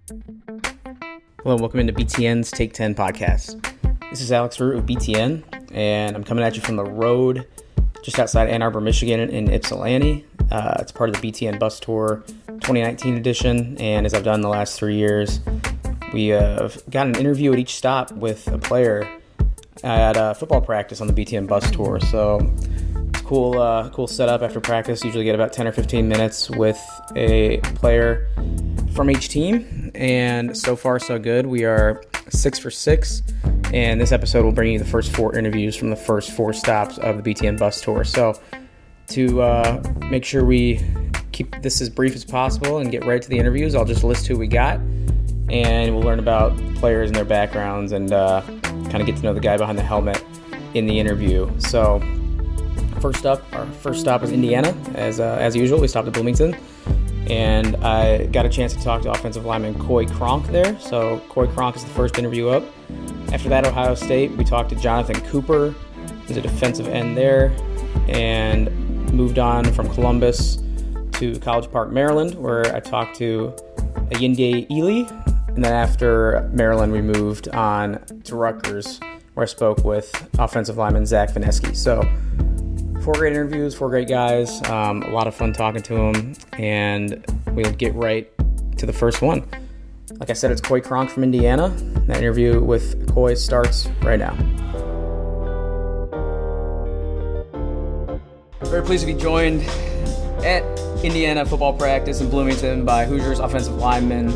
Hello and welcome into BTN's Take 10 podcast. This is Alex Roux of BTN, and I'm coming at you from the road just outside Ann Arbor, Michigan in Ypsilanti. It's part of the BTN Bus Tour 2019 edition, and as I've done the last 3 years, we have got an interview at each stop with a player at football practice on the BTN Bus Tour. So it's cool setup after practice. Usually get about 10 or 15 minutes with a player from each team, and so far so good. We are 6 for 6, and this episode will bring you the first 4 interviews from the first 4 stops of the BTN Bus Tour. So to make sure we keep this as brief as possible and get right to the interviews, I'll just list who we got, and we'll learn about players and their backgrounds and kind of get to know the guy behind the helmet in the interview. So our first stop is Indiana. As usual, we stopped at Bloomington, and I got a chance to talk to offensive lineman Coy Cronk there. So Coy Cronk is the first interview up. After that, Ohio State, we talked to Jonathon Cooper, who's a defensive end there, and moved on from Columbus to College Park, Maryland, where I talked to Ayinde Eley. And then after Maryland, we moved on to Rutgers, where I spoke with offensive lineman Zach Venesky. So 4 great interviews, 4 great guys, a lot of fun talking to them, and we'll get right to the first one. Like I said, it's Coy Cronk from Indiana. That interview with Coy starts right now. Very pleased to be joined at Indiana football practice in Bloomington by Hoosiers offensive lineman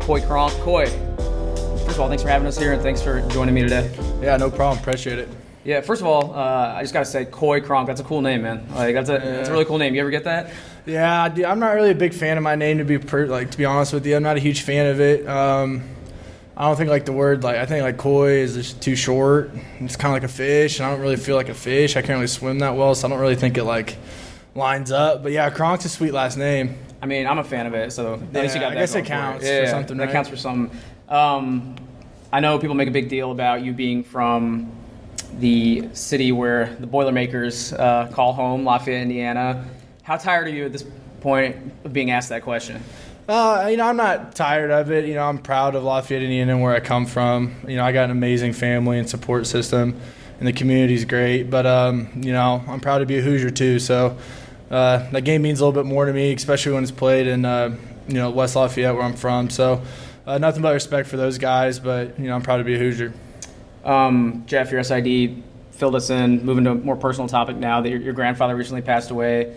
Coy Cronk. Coy, first of all, thanks for having us here, and thanks for joining me today. Yeah, no problem. Appreciate it. Yeah, first of all, I just got to say, Coy Cronk, that's a cool name, man. Like, that's a really cool name. You ever get that? Yeah, I'm not really a big fan of my name, to be honest with you. I'm not a huge fan of it. I don't think, the word, I think, Coy is just too short. It's kind of like a fish, and I don't really feel like a fish. I can't really swim that well, so I don't really think it, lines up. But, yeah, Cronk's a sweet last name. I mean, I'm a fan of it, so at least you got that. I guess it counts for something, that right? counts for something. I know people make a big deal about you being from the city where the Boilermakers call home, Lafayette, Indiana. How tired are you at this point of being asked that question? I'm not tired of it. I'm proud of Lafayette, Indiana, and where I come from. I got an amazing family and support system, and the community's great. But, I'm proud to be a Hoosier too. So that game means a little bit more to me, especially when it's played in, West Lafayette, where I'm from. So nothing but respect for those guys, but, I'm proud to be a Hoosier. Jeff, your SID filled us in, moving to a more personal topic now that your grandfather recently passed away.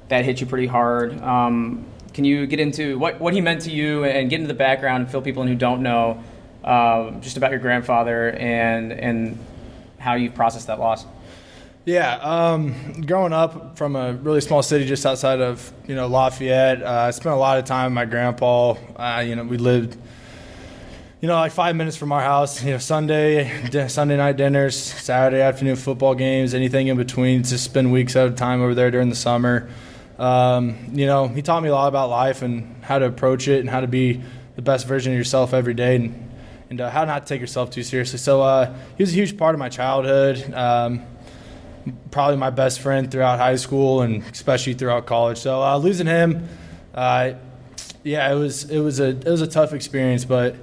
That hit you pretty hard. Can you get into what he meant to you and get into the background and fill people in who don't know just about your grandfather and how you've processed that loss? Yeah, growing up from a really small city just outside of, Lafayette, I spent a lot of time with my grandpa. We lived 5 minutes from our house, Sunday night dinners, Saturday afternoon football games, anything in between, to spend weeks at a time over there during the summer. He taught me a lot about life and how to approach it and how to be the best version of yourself every day and how not to take yourself too seriously. So he was a huge part of my childhood, probably my best friend throughout high school and especially throughout college. So losing him, it was a tough experience, but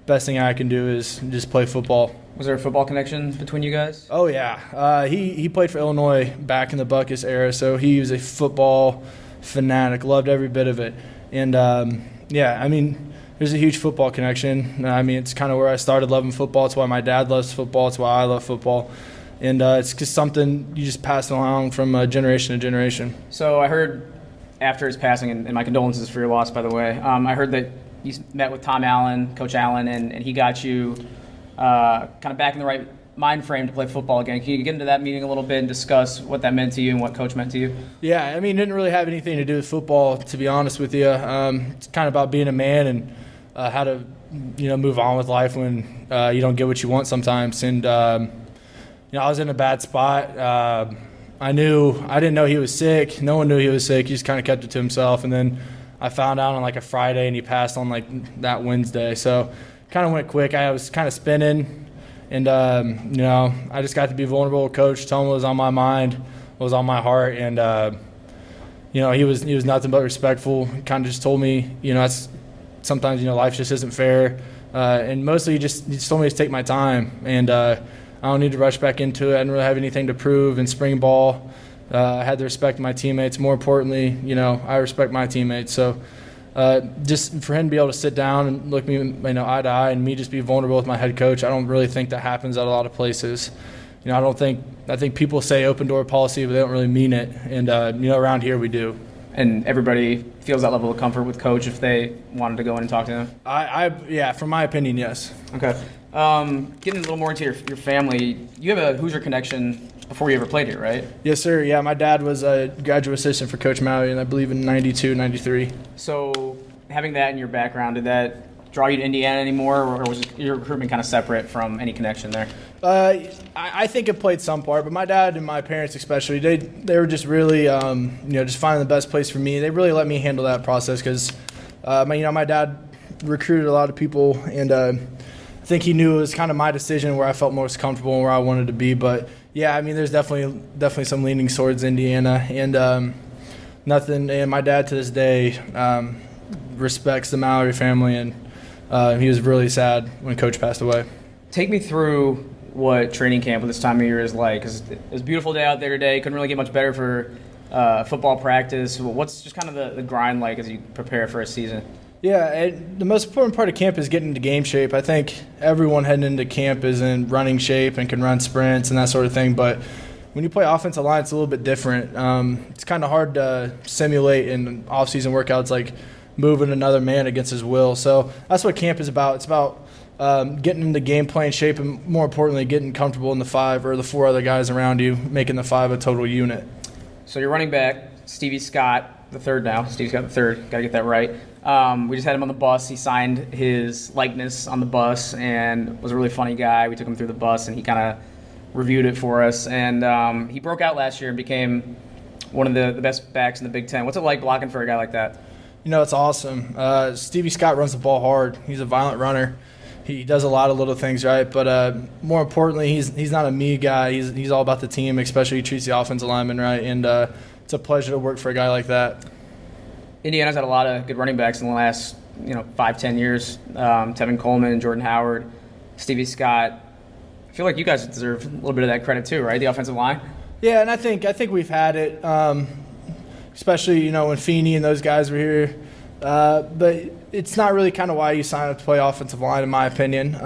best thing I can do is just play football. Was there a football connection between you guys? Oh, yeah. He played for Illinois back in the Buckus era, so he was a football fanatic, loved every bit of it. And, there's a huge football connection. It's kind of where I started loving football. It's why my dad loves football. It's why I love football. And it's just something you just pass along from generation to generation. So I heard after his passing, and my condolences for your loss, by the way, I heard that you met with Tom Allen, Coach Allen, and he got you kind of back in the right mind frame to play football again. Can you get into that meeting a little bit and discuss what that meant to you and what Coach meant to you? Yeah, it didn't really have anything to do with football, to be honest with you. It's kind of about being a man and how to, move on with life when you don't get what you want sometimes. And, I was in a bad spot. I didn't know he was sick. No one knew he was sick. He just kind of kept it to himself. And then I found out on a Friday, and he passed on that Wednesday. So kind of went quick. I was kind of spinning, and I just got to be vulnerable with Coach, tell him what was on my mind, what was on my heart, and he was nothing but respectful. Kind of just told me, that's sometimes, life just isn't fair. And mostly he just told me to take my time. And I don't need to rush back into it. I didn't really have anything to prove in spring ball. I had to respect my teammates. More importantly, I respect my teammates. So just for him to be able to sit down and look me, eye to eye, and me just be vulnerable with my head coach, I don't really think that happens at a lot of places. I think people say open door policy, but they don't really mean it. And, around here we do. And everybody feels that level of comfort with coach if they wanted to go in and talk to him? Yeah, from my opinion, yes. Okay. Getting a little more into your family, you have a Hoosier Connection before you ever played here, right? Yes, sir. Yeah, my dad was a graduate assistant for Coach Maui, and I believe in 92, 93. So having that in your background, did that draw you to Indiana anymore, or was your recruitment kind of separate from any connection there? I think it played some part, but my dad and my parents especially, they were just really, just finding the best place for me. They really let me handle that process because, my dad recruited a lot of people, and I think he knew it was kind of my decision where I felt most comfortable and where I wanted to be. But yeah, there's definitely some leaning towards Indiana, and And my dad to this day respects the Mallory family, and he was really sad when Coach passed away. Take me through what training camp at this time of year is like. 'Cause it was a beautiful day out there today. Couldn't really get much better for football practice. What's just kind of the grind like as you prepare for a season? Yeah, the most important part of camp is getting into game shape. I think everyone heading into camp is in running shape and can run sprints and that sort of thing. But when you play offensive line, it's a little bit different. It's kind of hard to simulate in off-season workouts, like moving another man against his will. So that's what camp is about. It's about getting into game plan shape and, more importantly, getting comfortable in the five or the four other guys around you, making the five a total unit. So your running back, Stevie Scott, the third now. Stevie Scott the third. Got to get that right. We just had him on the bus. He signed his likeness on the bus and was a really funny guy. We took him through the bus, and he kind of reviewed it for us. And he broke out last year and became one of the best backs in the Big Ten. What's it like blocking for a guy like that? It's awesome. Stevie Scott runs the ball hard. He's a violent runner. He does a lot of little things right, but more importantly, he's not a me guy. He's all about the team, especially he treats the offensive lineman right, and it's a pleasure to work for a guy like that. Indiana's had a lot of good running backs in the last 5-10 years. Tevin Coleman, Jordan Howard, Stevie Scott. I feel like you guys deserve a little bit of that credit too, right? The offensive line. Yeah, and I think we've had it, especially when Feeney and those guys were here. But it's not really kind of why you sign up to play offensive line, in my opinion.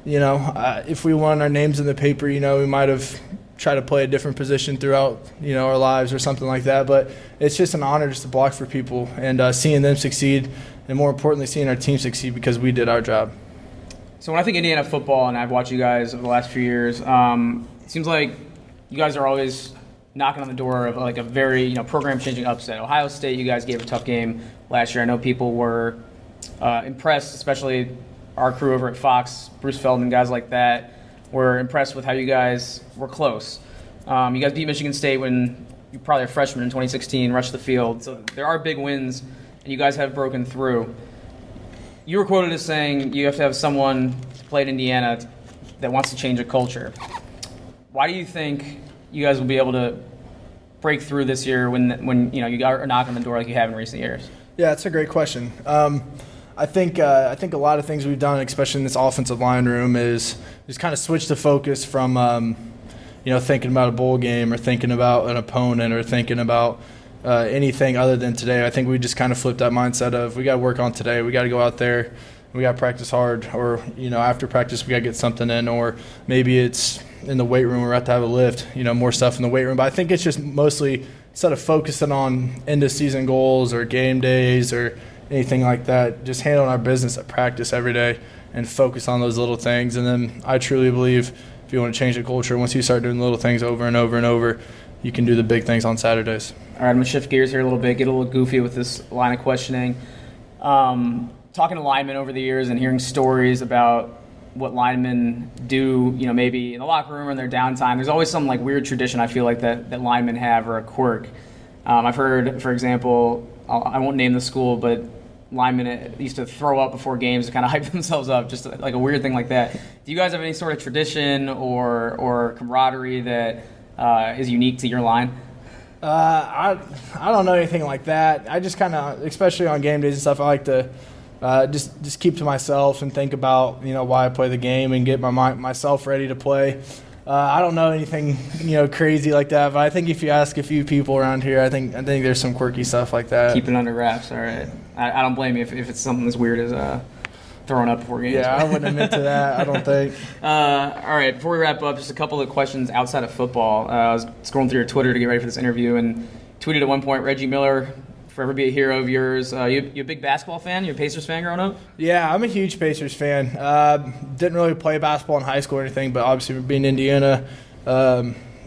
If we wanted our names in the paper, we might have tried to play a different position throughout, our lives or something like that. But it's just an honor just to block for people and seeing them succeed, and more importantly, seeing our team succeed because we did our job. So when I think Indiana football, and I've watched you guys over the last few years, it seems like you guys are always knocking on the door of like a very program-changing upset. Ohio State, you guys gave a tough game last year. I know people were impressed, especially our crew over at Fox, Bruce Feldman, guys like that, were impressed with how you guys were close. You guys beat Michigan State when you were probably a freshman in 2016, rushed the field. So there are big wins, and you guys have broken through. You were quoted as saying you have to have someone to play at Indiana that wants to change a culture. Why do you think you guys will be able to break through this year when you are knocking on the door like you have in recent years? Yeah, that's a great question. I think a lot of things we've done, especially in this offensive line room, is just kind of switch the focus from thinking about a bowl game or thinking about an opponent or thinking about anything other than today. I think we just kind of flipped that mindset of we got to work on today. We got to go out there. We got to practice hard, or after practice we got to get something in, or maybe it's in the weight room we're about to have a lift, more stuff in the weight room. But I think it's just mostly instead of focusing on end of season goals or game days or anything like that, just handling our business at practice every day and focus on those little things. And then I truly believe if you want to change the culture, once you start doing the little things over and over and over, you can do the big things on Saturdays. All right, I'm going to shift gears here a little bit, get a little goofy with this line of questioning. Talking to linemen over the years and hearing stories about what linemen do, maybe in the locker room or in their downtime, there's always some like weird tradition I feel like that linemen have, or a quirk. I've heard, for example, I won't name the school, but linemen used to throw up before games to kind of hype themselves up, just like a weird thing like that. Do you guys have any sort of tradition or camaraderie that is unique to your line? I don't know anything like that. I just kind of, especially on game days and stuff, I like to just keep to myself and think about, why I play the game and get myself ready to play. I don't know anything, crazy like that, but I think if you ask a few people around here, I think there's some quirky stuff like that. Keep it under wraps, all right. I don't blame you if it's something as weird as throwing up before games. Yeah, I wouldn't admit to that, I don't think. All right, before we wrap up, just a couple of questions outside of football. I was scrolling through your Twitter to get ready for this interview and tweeted at one point, Reggie Miller, forever be a hero of yours. You a big basketball fan? You a Pacers fan growing up? Yeah, I'm a huge Pacers fan. Didn't really play basketball in high school or anything, but obviously being in Indiana,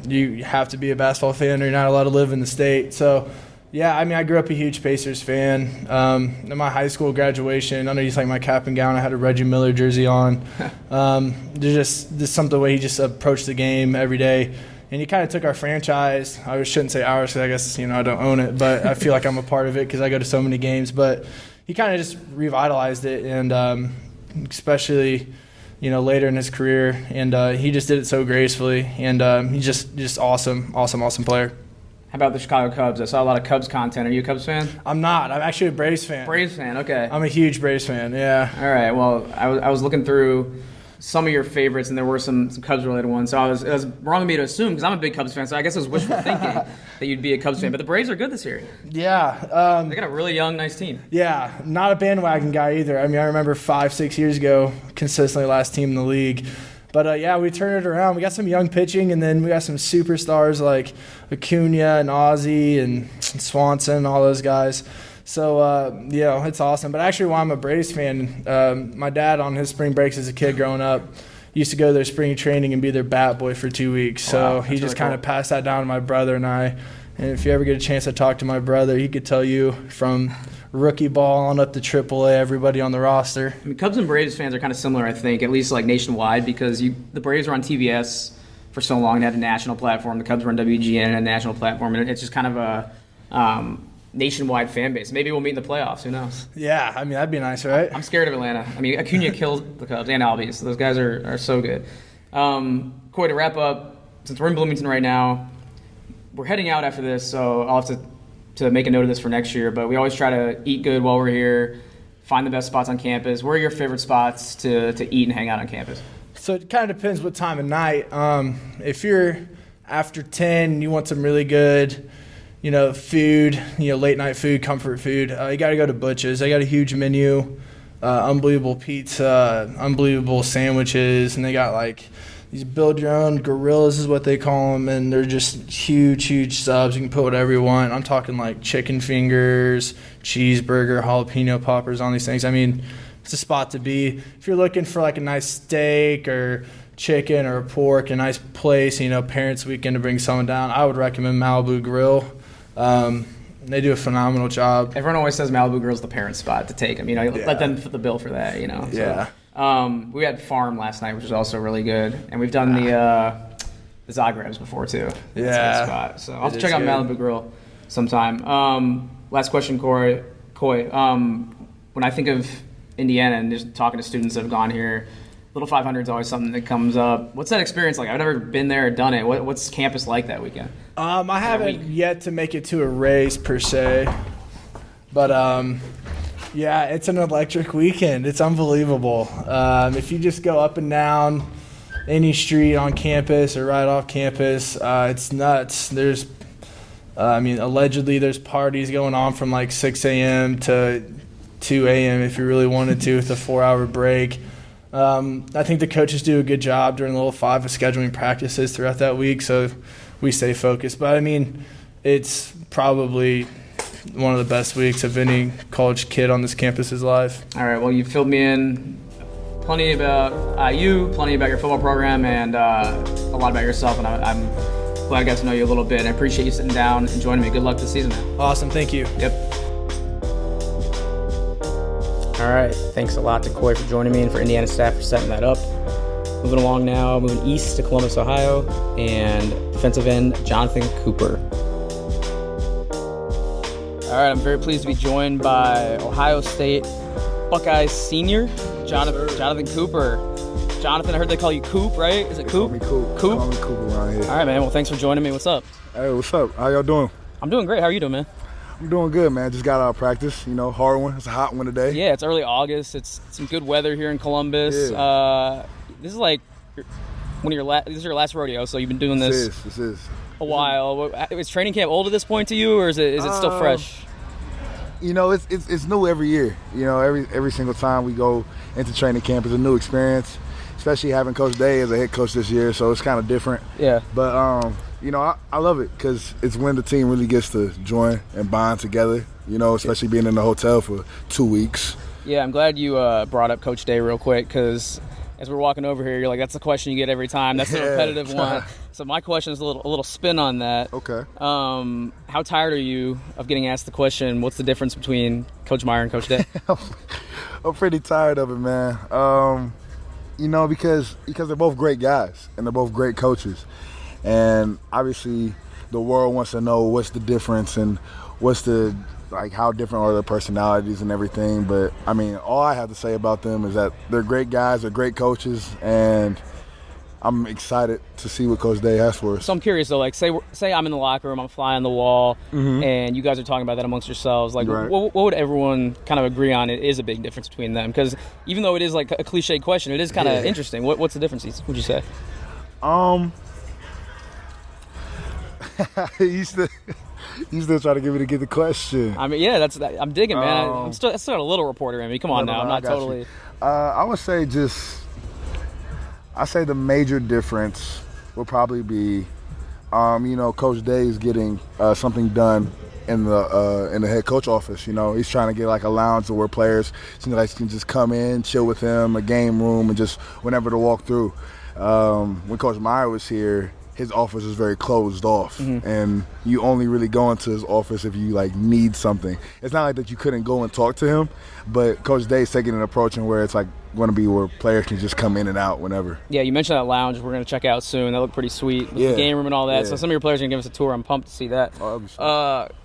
you have to be a basketball fan or you're not allowed to live in the state. So, yeah, I grew up a huge Pacers fan. In my high school graduation, underneath my cap and gown, I had a Reggie Miller jersey on. There's just something the way he just approached the game every day. And he kind of took our franchise. I shouldn't say ours because I guess, I don't own it, but I feel like I'm a part of it because I go to so many games. But he kind of just revitalized it, and especially, later in his career. And he just did it so gracefully. And he's just awesome player. How about the Chicago Cubs? I saw a lot of Cubs content. Are you a Cubs fan? I'm not. I'm actually a Braves fan. Braves fan, okay. I'm a huge Braves fan, yeah. All right, well, I was looking through some of your favorites, and there were some Cubs-related ones. So it was wrong of me to assume, because I'm a big Cubs fan, so I guess it was wishful thinking that you'd be a Cubs fan. But the Braves are good this year. Yeah. They got a really young, nice team. Yeah, not a bandwagon guy either. I remember 5-6 years ago, consistently last team in the league. But, yeah, we turned it around. We got some young pitching, and then we got some superstars like Acuna and Ozzie and Swanson and all those guys. So, it's awesome. But actually, while I'm a Braves fan, my dad on his spring breaks as a kid growing up used to go to their spring training and be their bat boy for 2 weeks. So he just kind of passed that down to my brother and I. And if you ever get a chance to talk to my brother, he could tell you from rookie ball on up to AAA, everybody on the roster. Cubs and Braves fans are kind of similar, I think, at least nationwide, because the Braves were on TBS for so long and had a national platform. The Cubs were on WGN and a national platform. And it's just kind of a nationwide fan base. Maybe we'll meet in the playoffs. Who knows? Yeah, that'd be nice, right? I'm scared of Atlanta. Acuna killed the Cubs and Albies. So those guys are so good. Coy, to wrap up, since we're in Bloomington right now, we're heading out after this, so I'll have to make a note of this for next year. But we always try to eat good while we're here, find the best spots on campus. Where are your favorite spots to eat and hang out on campus? So it kind of depends what time of night. If you're after 10, you want some really good food, late night food, comfort food, you got to go to Butch's. They got a huge menu, unbelievable pizza, unbelievable sandwiches, and they got these build your own gorillas is what they call them, and they're just huge subs. You can put whatever you want. I'm talking chicken fingers, cheeseburger, jalapeno poppers on these things. It's a spot to be. If you're looking for a nice steak or chicken or pork, a nice place, parents' weekend to bring someone down, I would recommend Malibu Grill. They do a phenomenal job. Everyone always says Malibu Grill's the parent spot to take them. Let them foot the bill for that. Yeah. We had Farm last night, which was also really good, and we've done the Zagreb's before too. Yeah. That's a good spot. So I'll have to check out Malibu Grill sometime. Last question, Coy. When I think of Indiana and just talking to students that have gone here, Little 500 is always something that comes up. What's that experience like? I've never been there or done it. What's campus like that weekend? I haven't yet to make it to a race per se, but yeah, it's an electric weekend. It's unbelievable. If you just go up and down any street on campus or right off campus, it's nuts. There's, allegedly there's parties going on from 6 a.m. to 2 a.m. if you really wanted to with a 4-hour break. I think the coaches do a good job during Little 5 of scheduling practices throughout that week, so we stay focused. But, it's probably one of the best weeks of any college kid on this campus's life. All right, well, you filled me in plenty about IU, plenty about your football program, and a lot about yourself, and I'm glad I got to know you a little bit, and I appreciate you sitting down and joining me. Good luck this season, man. Awesome, thank you. Yep. All right, thanks a lot to Coy for joining me and for Indiana staff for setting that up. Moving along now, moving east to Columbus, Ohio, and defensive end Jonathon Cooper. All right, I'm very pleased to be joined by Ohio State Buckeyes senior Jonathon Cooper. Jonathon, I heard they call you Coop, right? Is it Coop? Call me Coop. Coop? Call me Coop around here. All right, man. Well, thanks for joining me. What's up? Hey, what's up? How y'all doing? I'm doing great. How are you doing, man? I'm doing good, man. Just got out of practice. Hard one. It's a hot one today. Yeah, it's early August. It's some good weather here in Columbus. Yeah. This is like this is your last rodeo, so you've been doing this. This is a while. Is training camp old at this point to you, or is it still fresh? It's new every year. Every single time we go into training camp is a new experience, especially having Coach Day as a head coach this year, so it's kind of different. Yeah. But, I love it because it's when the team really gets to join and bond together, especially being in the hotel for 2 weeks. Yeah, I'm glad you brought up Coach Day real quick because as we're walking over here, you're like, that's the question you get every time. That's the repetitive one. So my question is a little spin on that. Okay. How tired are you of getting asked the question, what's the difference between Coach Meyer and Coach Day? I'm pretty tired of it, man. Because they're both great guys and they're both great coaches. And obviously the world wants to know what's the difference and how different are their personalities and everything. But, all I have to say about them is that they're great guys, they're great coaches, and I'm excited to see what Coach Day has for us. So I'm curious, though, say I'm in the locker room, I'm fly on the wall, and you guys are talking about that amongst yourselves. Right. What would everyone kind of agree on? It is a big difference between them? Because even though it is like a cliche question, it is kind of interesting. What's the difference, would you say? You still trying to get me to get the question. I'm digging, man. I'm still a little reporter in me. Come on now. I'm not totally. I would say the major difference will probably be, Coach Day is getting something done in the head coach office. He's trying to get like a lounge where players can just come in, chill with him, a game room, and just whenever to walk through. When Coach Meyer was here, his office is very closed off, and you only really go into his office if you need something. It's not like that you couldn't go and talk to him, but Coach Day's taking an approach in where it's going to be where players can just come in and out whenever. Yeah, you mentioned that lounge we're going to check out soon. That looked pretty sweet with the game room and all that. Yeah. So some of your players are going to give us a tour. I'm pumped to see that.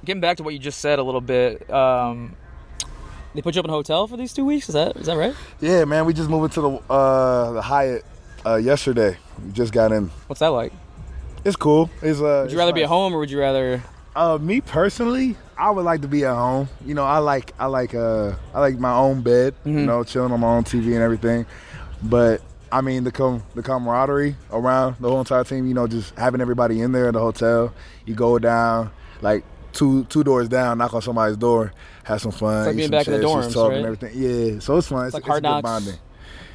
Getting back to what you just said a little bit, they put you up in a hotel for these 2 weeks? Is that right? Yeah, man. We just moved into the Hyatt yesterday. We just got in. What's that like? It's cool. Would you rather be at home or would you rather? Me personally, I would like to be at home. I like my own bed. Chilling on my own TV and everything. But the camaraderie around the whole entire team. Just having everybody in there in the hotel. You go down like two doors down, knock on somebody's door, have some fun. It's like being back in the dorms, talk right? And everything. Yeah, so it's fun. It's like Hard Knocks. Bonding.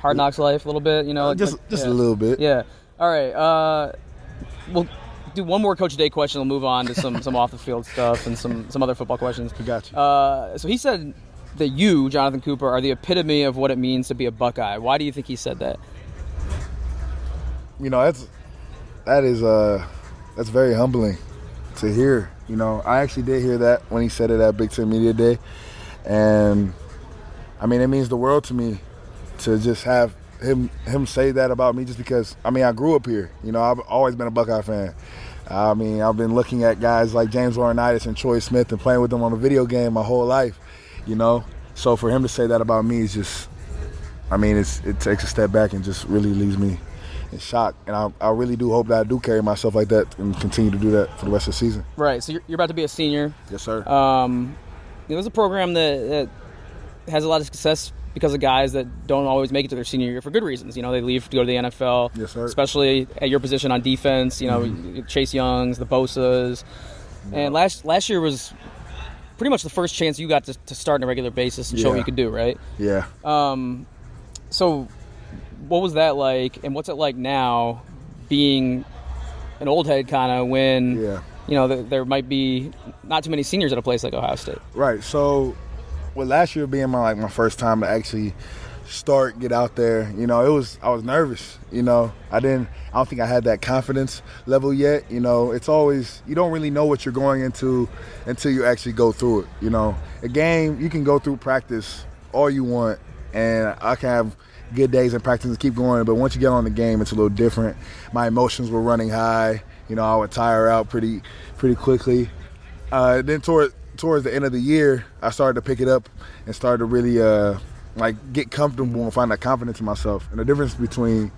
Hard Knocks life, a little bit. Just a little bit. Yeah. All right. We'll do one more Coach Day question. We'll move on to some off the field stuff and some other football questions. I got you. So he said that you, Jonathon Cooper, are the epitome of what it means to be a Buckeye. Why do you think he said that? That's very humbling to hear. I actually did hear that when he said it at Big Ten Media Day, and it means the world to me to just have him say that about me, just because I grew up here. I've always been a Buckeye fan. I've been looking at guys like James Laurinaitis and Troy Smith and playing with them on a video game my whole life. So for him to say that about me is just, it takes a step back and just really leaves me in shock. And I really do hope that I do carry myself like that and continue to do that for the rest of the season. Right. So you're about to be a senior. Yes, sir. There's a program that has a lot of success because of guys that don't always make it to their senior year for good reasons. They leave to go to the NFL. Yes, sir. Especially at your position on defense. Chase Youngs, the Bosas. Yeah. And last year was pretty much the first chance you got to start on a regular basis and show what you could do, right? Yeah. So what was that like, and what's it like now being an old head kind of when there might be not too many seniors at a place like Ohio State? Right. So last year being my first time to actually get out there, I was nervous. I don't think I had that confidence level yet. It's always, you don't really know what you're going into until you actually go through it. A game, you can go through practice all you want, and I can have good days in practice and keep going, but once you get on the game, it's a little different. My emotions were running high. I would tire out pretty quickly. Then towards the end of the year, I started to pick it up and started to really get comfortable and find that confidence in myself. And the difference between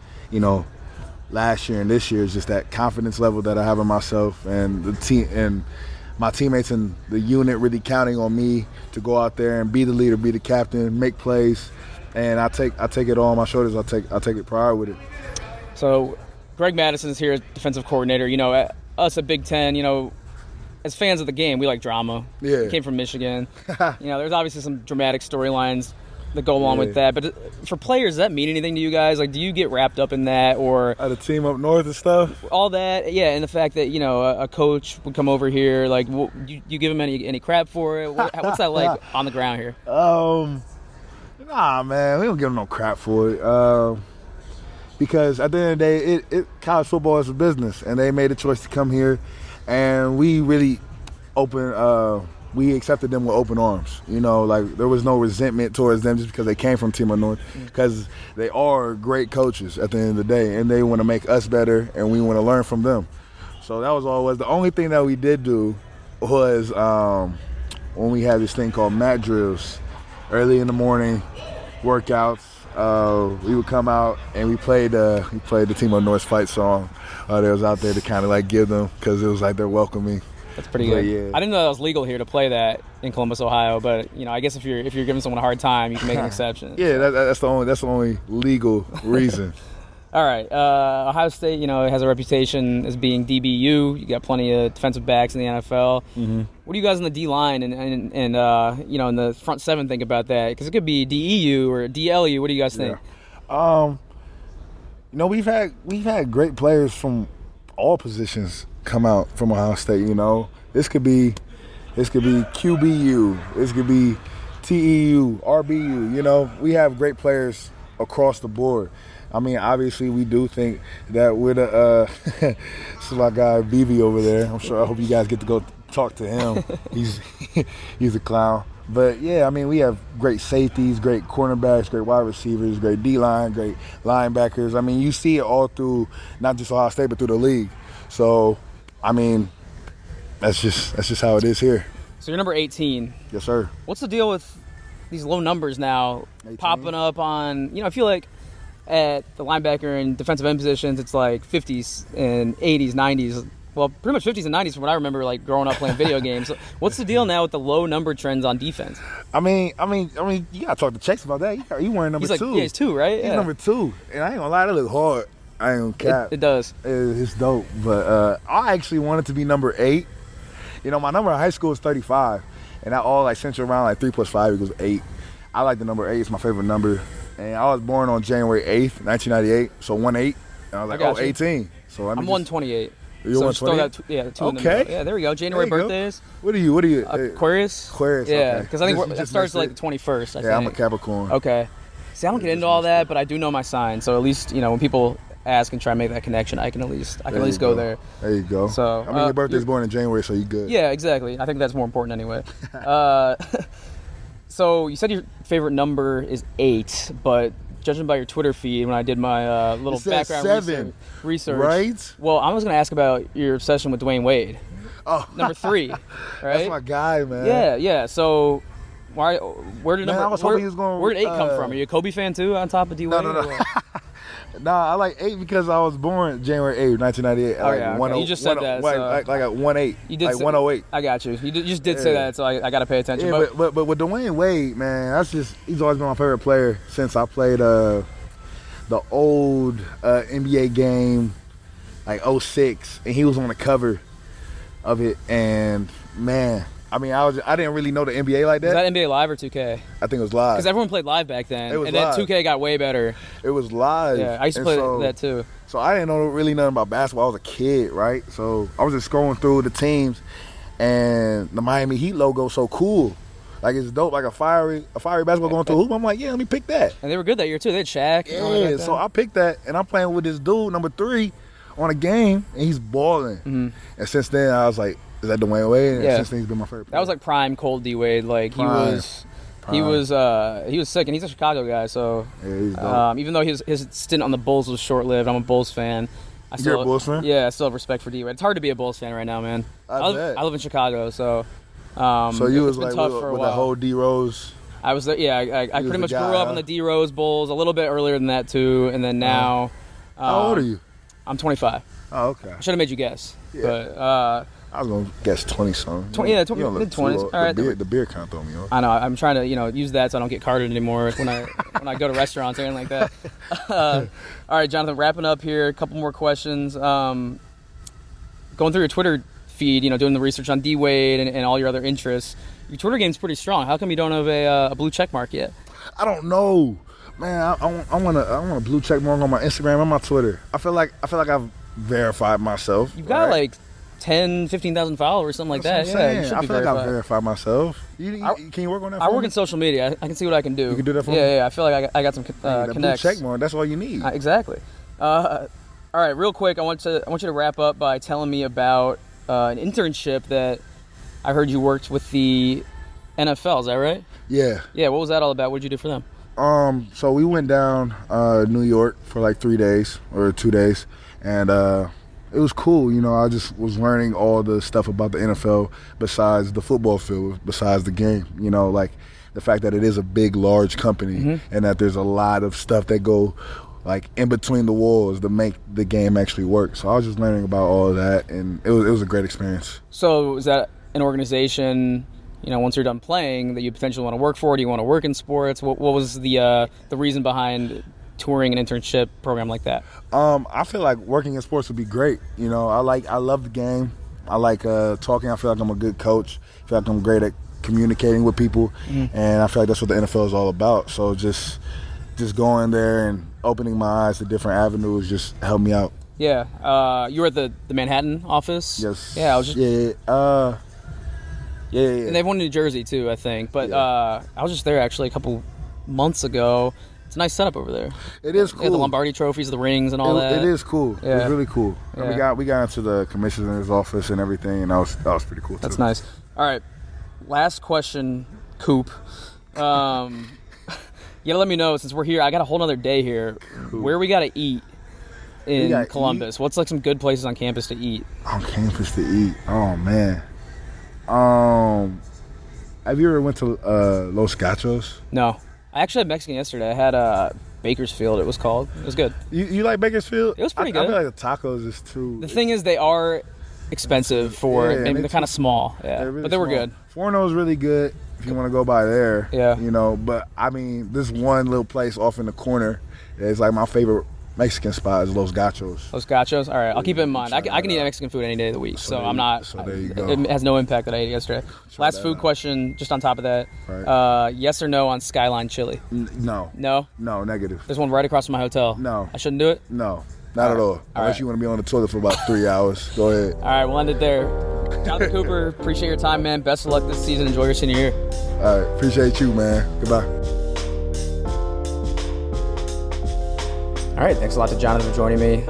last year and this year is just that confidence level that I have in myself and the team. And my teammates in the unit really counting on me to go out there and be the leader, be the captain, make plays, and I take it all on my shoulders. I take it pride with it. So, Greg Madison is here as defensive coordinator. You know, us at Big Ten, you know, as fans of the game, we like drama. Yeah. We came from Michigan. You know, there's obviously some dramatic storylines that go along with that. But for players, does that mean anything to you guys? Like, do you get wrapped up in that, or the team up north and stuff? All that, yeah, and the fact that, you know, a coach would come over here, like, you give him any crap for it? What's that like on the ground here? Nah, man, we don't give them no crap for it. Because at the end of the day, college football is a business, and they made a choice to come here, and we really we accepted them with open arms. You know, like, there was no resentment towards them just because they came from Team Up North, because they are great coaches at the end of the day, and they want to make us better, and we want to learn from them. So that was all it was. The only thing that we did do was when we had this thing called mat drills, early in the morning, workouts. We would come out and we played the Team Up North fight song that was out there to kind of like give them, because it was like they're welcoming. That's pretty good. Yeah. I didn't know that was legal here to play that in Columbus, Ohio. But, you know, I guess if you're giving someone a hard time, you can make an exception. Yeah, that's the only legal reason. All right. Ohio State, you know, has a reputation as being DBU. You got plenty of defensive backs in the NFL. Mm-hmm. What do you guys in the D line and you know, in the front seven think about that? Because it could be DEU or DLU. What do you guys think? Yeah. You know, we've had great players from all positions come out from Ohio State. You know, this could be QBU, this could be TEU, RBU. You know, we have great players across the board. I mean, obviously, we do think that we're the this is my guy BB over there. I hope you guys get to go talk to him. He's a clown. But yeah, I mean, we have great safeties, great cornerbacks, great wide receivers, great D-line, great linebackers. I mean, you see it all through not just Ohio State, but through the league. So, I mean, that's just how it is here. So you're number 18. Yes, sir. What's the deal with these low numbers now 18? Popping up on, you know, I feel like at the linebacker and defensive end positions, it's like 50s and 80s, 90s. Well, pretty much 50s and 90s from what I remember, like, growing up playing video games. What's the deal now with the low number trends on defense? I mean, you gotta talk to Chase about that. You wearing number 2. Yeah, he's 2, right? He's number 2, and I ain't gonna lie, that look hard. I ain't gonna cap. It does. It's dope, but I actually wanted to be number 8. You know, my number in high school is 35, and I all like centered around like 3 + 5 equals 8. I like the number 8. It's my favorite number. And I was born on January 8th, 1998, so 1/8. And I was like, 18. So I'm 128. You're 128? The 2 in the okay. middle. Yeah, there we go. January birthdays. What are you? Aquarius. Aquarius, yeah, okay. because I think that starts like the 21st, I think. I'm a Capricorn. Okay. See, I don't get into all that, but I do know my sign. So at least, you know, when people ask and try to make that connection, I can at least go there. There you go. So, I mean, your birthday's born in January, so you good. Yeah, exactly. I think that's more important anyway. So you said your favorite number is 8, but judging by your Twitter feed, when I did my little background 7, research, right? Well, I was going to ask about your obsession with Dwayne Wade. Oh, number 3, right? That's my guy, man. Yeah. So, where did 8 come from? Are you a Kobe fan too? On top of D Wade? No. Nah, I like 8 because I was born January 8th, 1998. Oh, yeah. Okay. You just said that. Like at 1/8. You did like 108. I got you. You just did say that, so I got to pay attention. Yeah, but with Dwayne Wade, man, he's always been my favorite player since I played the old NBA game, like 06, and he was on the cover of it, and man, I mean, I didn't really know the NBA like that. Was that NBA Live or 2K? I think it was live. Because everyone played live back then. It was and live. Then 2K got way better. It was live. Yeah, I used to play that too. So I didn't know really nothing about basketball. I was a kid, right? So I was just scrolling through the teams, and the Miami Heat logo so cool. Like, it's dope, like a fiery basketball going through a hoop. I'm like, yeah, let me pick that. And they were good that year too. They had Shaq. Yeah, so I picked that, and I'm playing with this dude, number 3, on a game, and he's balling. Mm-hmm. And since then, I was like, is that Dwayne Wade? And since then, he's been my favorite player. That was like prime cold D Wade. Like, he was sick, and he's a Chicago guy. So yeah, he's dope. even though his stint on the Bulls was short lived, I'm a Bulls fan. You're a Bulls fan? Yeah, I still have respect for D Wade. It's hard to be a Bulls fan right now, man. I live in Chicago, so. So you was like with the whole D Rose. I was there. Yeah, I pretty much grew up on the D Rose Bulls. A little bit earlier than that too, and then now. How old are you? I'm 25. Oh, okay. I should have made you guess, yeah. but I was gonna guess 20-something. 20, yeah, mid-20s. All right. The beer kind of throw me off. I know. I'm trying to, use that so I don't get carded anymore when I go to restaurants or anything like that. All right, Jonathan, wrapping up here. A couple more questions. Going through your Twitter feed, doing the research on D-Wade and all your other interests. Your Twitter game's pretty strong. How come you don't have a blue check mark yet? I don't know, man. I want a blue check mark on my Instagram and my Twitter. I feel like I've verified myself. You've got like 10, 15,000 followers, something like that. Yeah, I feel like I've verified myself. Can you work on that? I work in social media. I can see what I can do. You can do that for me? Yeah. I feel like I got some that connects. Blue check mark. That's all you need. Exactly. All right, real quick. I want you to wrap up by telling me about an internship that I heard you worked with the NFL. Is that right? Yeah. Yeah. What was that all about? What did you do for them? So we went down New York for like 3 days or 2 days, and it was cool. I just was learning all the stuff about the NFL besides the football field, besides the game. Like the fact that it is a big, large company, and that there's a lot of stuff that go like in between the walls to make the game actually work. So I was just learning about all of that, and it was a great experience. So is that an organization, once you're done playing, that you potentially want to work for? Do you want to work in sports? What was the reason behind touring an internship program like that? I feel like working in sports would be great. I love the game. I like talking. I feel like I'm a good coach. I feel like I'm great at communicating with people, and I feel like that's what the NFL is all about. So just going there and opening my eyes to different avenues just helped me out. Yeah. You were at the Manhattan office? Yes. Yeah, I was just... Yeah. And they have one in New Jersey, too, I think. But I was just there, actually, a couple months ago. It's a nice setup over there. It is cool. Yeah, the Lombardi trophies, the rings, and all that. It is cool. Yeah. It's really cool. Yeah. And we got into the commissioner's office and everything, and that was pretty cool, too. That's nice. All right. Last question, Coop. You gotta let me know, since we're here, I got a whole other day here, where we gotta eat in Columbus. What's like some good places on campus to eat? On campus to eat? Oh, man. Have you ever went to Los Gachos? No. I actually had Mexican yesterday. I had Bakersfield, it was called. It was good. You like Bakersfield? It was pretty good. I feel like the tacos is too... The thing is, they are expensive for... maybe they're kind of small. Yeah, really but they were good. Forno's really good if you want to go by there. Yeah. But, I mean, this one little place off in the corner is like my favorite Mexican spot is Los Gachos. Los Gachos? All right, I'll keep it in mind. I can eat Mexican food any day of the week, so I'm not... So there you go. It has no impact that I ate yesterday. Last food question, just on top of that. Right. Yes or no on Skyline Chili? No. No? No, negative. There's one right across from my hotel. No. I shouldn't do it? No, not at all. Unless you want to be on the toilet for about 3 hours. Go ahead. All right, we'll end it there. Jonathan Cooper, appreciate your time, man. Best of luck this season. Enjoy your senior year. All right, appreciate you, man. Goodbye. All right, thanks a lot to Jonathan for joining me.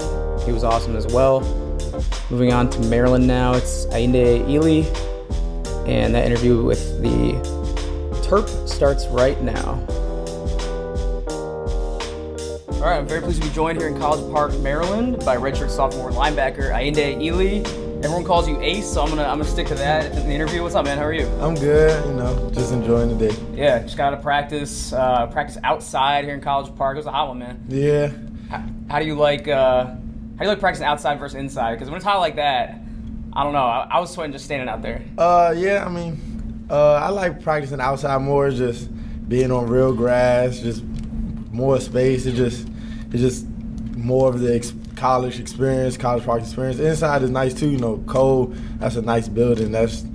He was awesome as well. Moving on to Maryland now, it's Ayinde Eley, and that interview with the Terp starts right now. All right, I'm very pleased to be joined here in College Park, Maryland, by redshirt sophomore linebacker Ayinde Eley. Everyone calls you Ace, so I'm gonna stick to that in the interview. What's up, man? How are you? I'm good, just enjoying the day. Yeah, just got to practice outside here in College Park. It was a hot one, man. Yeah. How do you like practicing outside versus inside? Because when it's hot like that, I don't know. I was sweating just standing out there. I like practicing outside more, just being on real grass, just more space. It's just more of the college park experience. Inside is nice too, cold. That's a nice building. That's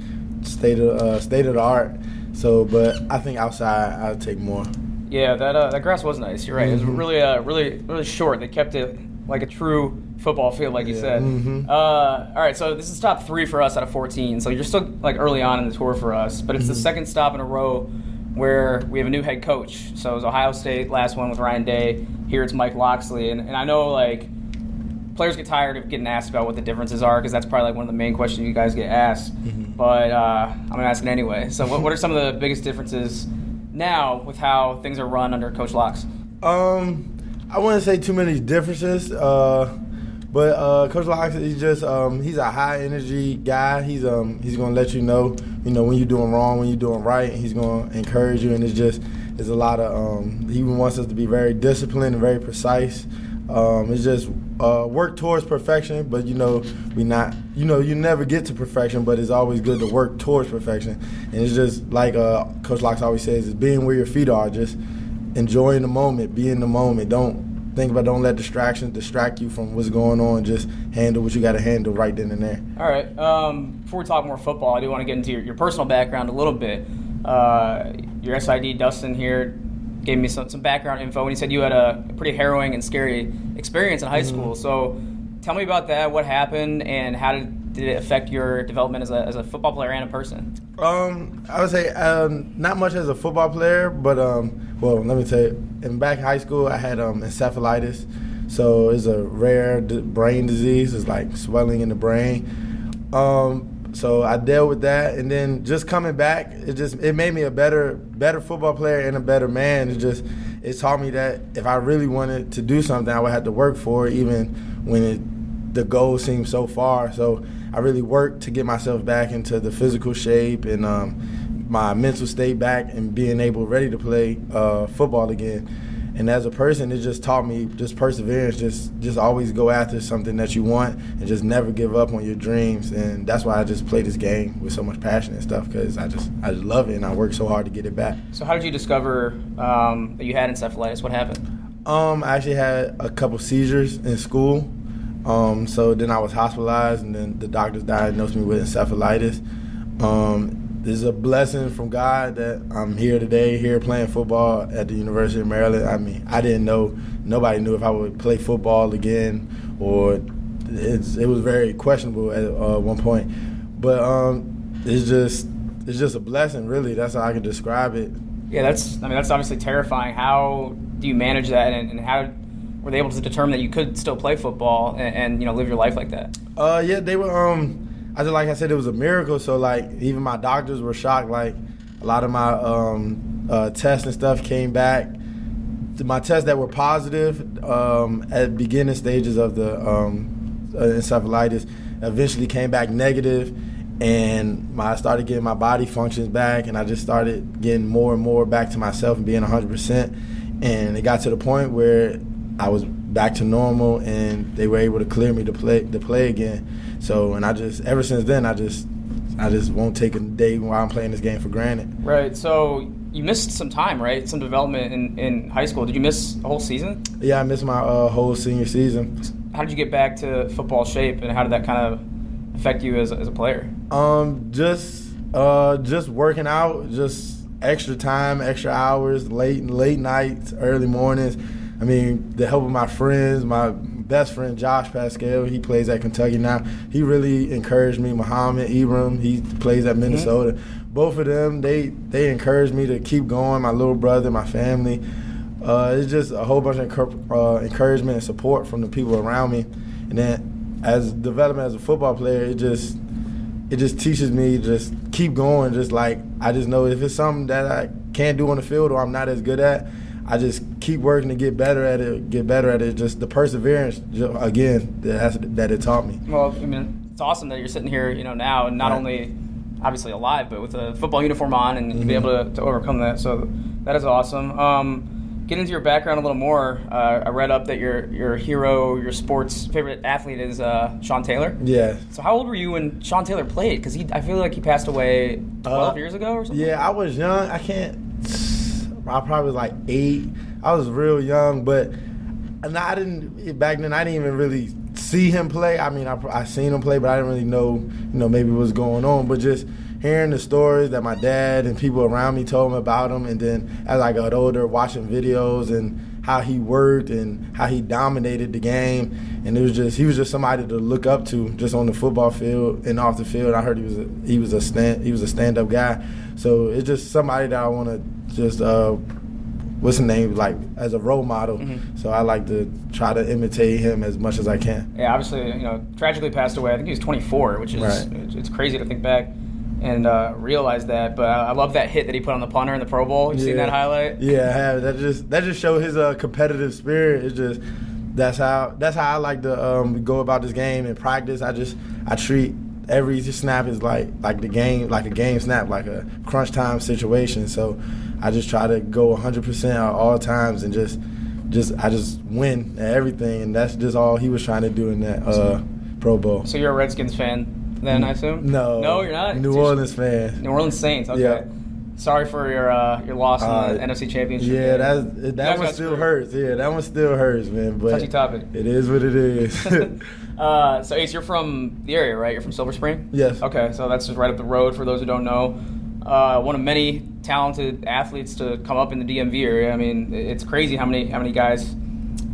state of the art. So, but I think outside I'd take more. Yeah, that grass was nice. You're right. It was really short. They kept it like a true football field, like you said. All right, so this is top 3 for us out of 14. So you're still like early on in the tour for us, but it's the second stop in a row where we have a new head coach. So it was Ohio State, last one with Ryan Day. Here it's Mike Loxley, and I know like players get tired of getting asked about what the differences are, because that's probably like one of the main questions you guys get asked. But I'm gonna ask it anyway. So what are some of the biggest differences now with how things are run under Coach Locks? I wouldn't say too many differences, but Coach Locks, he's a high energy guy. He's gonna let you know when you're doing wrong, when you're doing right, and he's gonna encourage you. And it's a lot of he wants us to be very disciplined and very precise. It's just work towards perfection, but you never get to perfection, but it's always good to work towards perfection. And it's just like Coach Locks always says, it's being where your feet are, just enjoying the moment, be in the moment. Don't let distractions distract you from what's going on. Just handle what you got to handle right then and there. All right. Before we talk more football, I do want to get into your personal background a little bit. Your SID, Dustin here, gave me some background info, and he said you had a pretty harrowing and scary experience in high school. So tell me about that. What happened, and how did it affect your development as a football player and a person? I would say not much as a football player, but let me tell you. Back in high school, I had encephalitis. So it's a rare brain disease. It's like swelling in the brain. So I dealt with that, and then just coming back, it made me a better football player and a better man. It taught me that if I really wanted to do something, I would have to work for it, even when the goal seemed so far. So I really worked to get myself back into the physical shape and my mental state back and being ready to play football again. And as a person, it just taught me just perseverance, just always go after something that you want and just never give up on your dreams. And that's why I just play this game with so much passion and stuff, because I just love it and I work so hard to get it back. So how did you discover that you had encephalitis? What happened? I actually had a couple seizures in school. So then I was hospitalized, and then the doctors diagnosed me with encephalitis. This is a blessing from God that I'm here today, here playing football at the University of Maryland. I mean, I didn't know, nobody knew if I would play football again, or it was very questionable at one point. But it's just a blessing, really. That's how I can describe it. Yeah, that's obviously terrifying. How do you manage that, and how were they able to determine that you could still play football and live your life like that? Yeah, they were. Like I said, it was a miracle. So even my doctors were shocked. Like a lot of my tests and stuff came back. My tests that were positive at beginning stages of the encephalitis eventually came back negative, and I started getting my body functions back, and I just started getting more and more back to myself and being 100%. And it got to the point where I was back to normal, and they were able to clear me to play again. So, and ever since then, I just won't take a day while I'm playing this game for granted. Right. So you missed some time, right? Some development in high school. Did you miss a whole season? Yeah, I missed my whole senior season. How did you get back to football shape, and how did that kind of affect you as a player? Just working out, just extra time, extra hours, late nights, early mornings. I mean, the help of my friends, my best friend Josh Pascal, he plays at Kentucky now. He really encouraged me. Muhammad Ibram, he plays at Minnesota. Mm-hmm. Both of them, they encouraged me to keep going. My little brother, my family. It's just a whole bunch of encouragement and support from the people around me. And then as development as a football player, it just teaches me just keep going. Just like I just know if it's something that I can't do on the field or I'm not as good at, I just keep working to get better at it. Just the perseverance, again, that it taught me. Well, I mean, it's awesome that you're sitting here, now, and not only obviously alive, but with a football uniform on, and be able to overcome that. So that is awesome. Get into your background a little more. I read up that your hero, your sports favorite athlete is Sean Taylor. Yeah. So how old were you when Sean Taylor played? Because I feel like he passed away 12 years ago or something. Yeah, I was young. I probably was like 8. I was real young, but back then I didn't even really see him play. I mean, I seen him play, but I didn't really know, maybe what's going on. But just hearing the stories that my dad and people around me told me about him, and then as I got older, watching videos and how he worked and how he dominated the game, and he was just somebody to look up to, just on the football field and off the field. I heard he was a stand-up guy, so it's just somebody that I want to just what's his name, like as a role model. Mm-hmm. So I like to try to imitate him as much as I can. Yeah, obviously, tragically passed away. I think he was 24, which is it's crazy to think back and realize that. But I love that hit that he put on the punter in the Pro Bowl. You seen that highlight? Yeah, I have. That just showed his competitive spirit. It's just that's how I like to go about this game in practice. I treat every snap is like a game snap, like a crunch time situation. So I just try to go 100% at all times and just I just win at everything, and that's just all he was trying to do in that Pro Bowl. So you're a Redskins fan then, I assume? No, you're not. New Orleans fan. New Orleans Saints. Okay. Yeah. Sorry for your loss in the NFC Championship. Yeah, that one still hurts. Yeah, that one still hurts, man. But touchy topic. It is what it is. So Ace, you're from the area, right? You're from Silver Spring? Yes. Okay, so that's just right up the road for those who don't know. One of many talented athletes to come up in the DMV area. I mean, it's crazy how many guys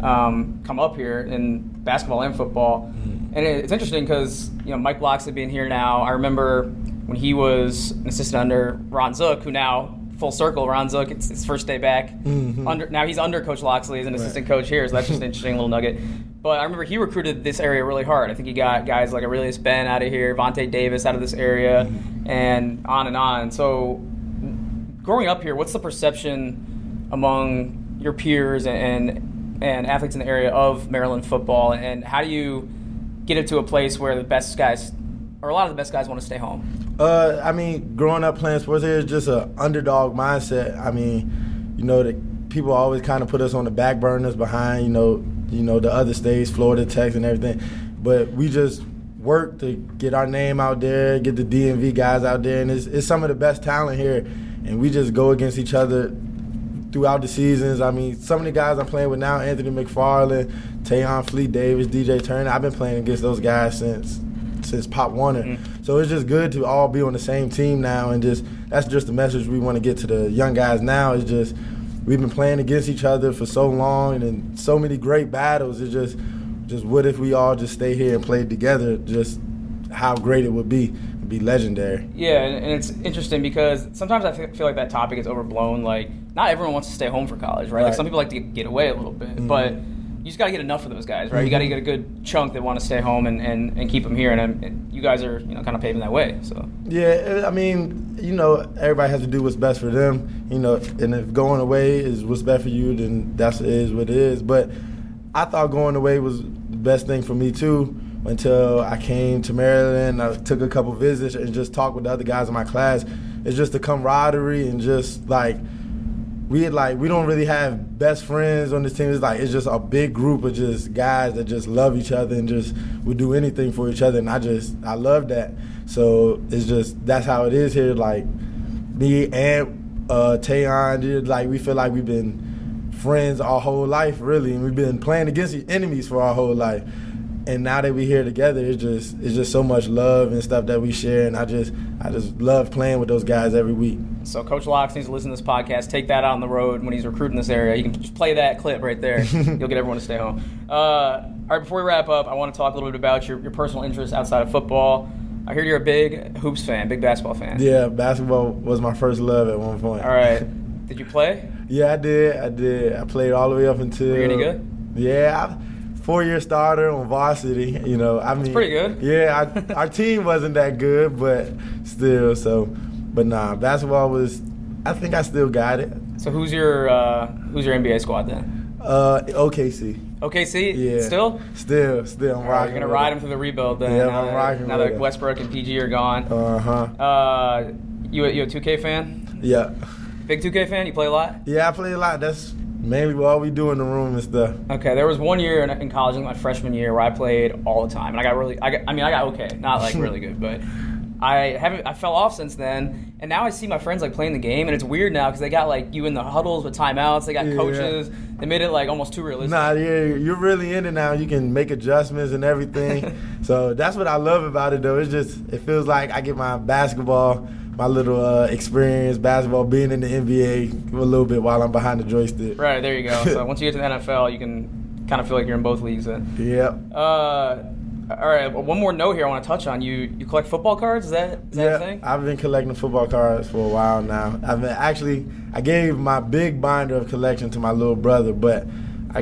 come up here in basketball and football. And it's interesting because, Mike Blocksley being here now, I remember when he was an assistant under Ron Zook, who now, full circle, Ron Zook, it's his first day back. Now he's under Coach Loxley as an assistant coach here, so that's just an interesting little nugget. But I remember he recruited this area really hard. I think he got guys like Aurelius Ben out of here, Vontae Davis out of this area, and on and on. So growing up here, what's the perception among your peers and athletes in the area of Maryland football, and how do you get it to a place where the best guys, or a lot of the best guys, want to stay home? I mean, growing up playing sports here is just an underdog mindset. I mean, the people always kind of put us on the back burners behind, the other states, Florida, Texas, and everything. But we just work to get our name out there, get the DMV guys out there, and it's some of the best talent here. And we just go against each other throughout the seasons. I mean, some of the guys I'm playing with now, Anthony McFarland, Tayon Fleet Davis, DJ Turner, I've been playing against those guys since Pop Warner. So it's just good to all be on the same team now, and that's just the message we want to get to the young guys now. Is just we've been playing against each other for so long and in so many great battles. It's just what if we all just stay here and play together, just how great it would be. It'd be legendary. Yeah, and it's interesting because sometimes I feel like that topic is overblown. Like, not everyone wants to stay home for college, right? Like, some people like to get away a little bit, but you just got to get enough of those guys, right? You got to get a good chunk that want to stay home and keep them here, and you guys are kind of paving that way. So yeah, I mean, everybody has to do what's best for them, and if going away is what's best for you, then that is what it is. But I thought going away was the best thing for me too until I came to Maryland. I took a couple visits and just talked with the other guys in my class. It's just the camaraderie and just like. We don't really have best friends on this team. It's just a big group of just guys that just love each other and just would do anything for each other. And I love that. So that's how it is here. Like me and Tayon, we feel like we've been friends our whole life, really, and we've been playing against the enemies for our whole life. And now that we're here together, it's just so much love and stuff that we share, and I just love playing with those guys every week. So Coach Locks needs to listen to this podcast, take that out on the road when he's recruiting this area. You can just play that clip right there. You'll get everyone to stay home. All right, before we wrap up, I want to talk a little bit about your personal interests outside of football. I hear you're a big hoops fan, big basketball fan. Yeah, basketball was my first love at one point. All right. Did you play? Yeah, I did. I played all the way up until... Were you any good? Yeah, 4-year starter on varsity, That's pretty good. Yeah, our team wasn't that good, but still, but nah, basketball was, I think I still got it. So who's your NBA squad then? OKC. OKC? Yeah. Still? Still, I'm rocking. You're going to ride them through the rebuild then. Yeah, I'm rocking. Now that Westbrook and PG are gone. You a 2K fan? Yeah. Big 2K fan? You play a lot? Yeah, I play a lot. That's mainly what all we do in the room and stuff. Okay, there was one year in college, my freshman year, where I played all the time, and I got okay, not like really good, but I fell off since then, and now I see my friends playing the game, and it's weird now because they got you in the huddles with timeouts, they got coaches, they made it almost too realistic. Nah, yeah, you're really in it now. You can make adjustments and everything, so that's what I love about it though. It feels like I get my basketball. My little experience, basketball, being in the NBA a little bit while I'm behind the joystick. Right, there you go. So once you get to the NFL, you can kind of feel like you're in both leagues then. Yep. All right, one more note here I want to touch on. You collect football cards? Is that a thing? I've been collecting football cards for a while now. I gave my big binder of collection to my little brother, but I